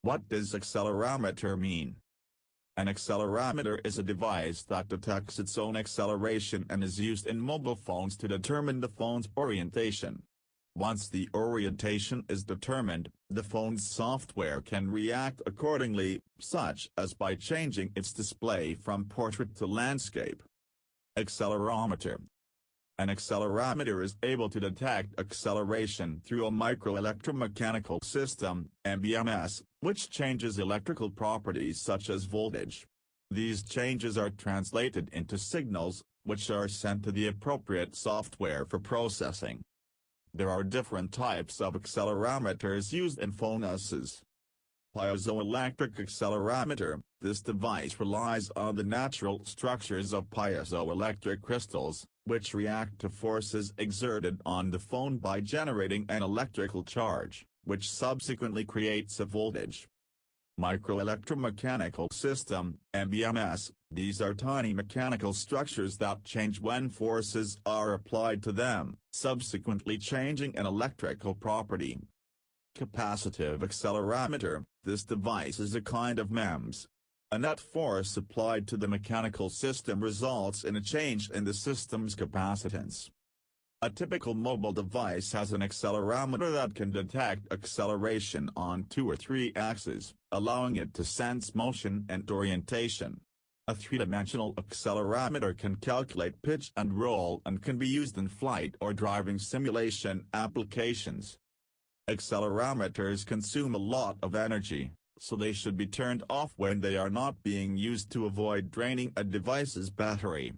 What does accelerometer mean? An accelerometer is a device that detects its own acceleration and is used in mobile phones to determine the phone's orientation. Once the orientation is determined, the phone's software can react accordingly, such as by changing its display from portrait to landscape. Accelerometer. An accelerometer is able to detect acceleration through a microelectromechanical system, MBMS, which changes electrical properties such as voltage. These changes are translated into signals, which are sent to the appropriate software for processing. There are different types of accelerometers used in phones. Piezoelectric accelerometer. This device relies on the natural structures of piezoelectric crystals, which react to forces exerted on the phone by generating an electrical charge, which subsequently creates a voltage. Microelectromechanical system, MBMS. These are tiny mechanical structures that change when forces are applied to them, subsequently changing an electrical property. Capacitive accelerometer. This device is a kind of MEMS. A net force applied to the mechanical system results in a change in the system's capacitance. A typical mobile device has an accelerometer that can detect acceleration on 2 or 3 axes, allowing it to sense motion and orientation. A 3-dimensional accelerometer can calculate pitch and roll and can be used in flight or driving simulation applications. Accelerometers consume a lot of energy, so they should be turned off when they are not being used to avoid draining a device's battery.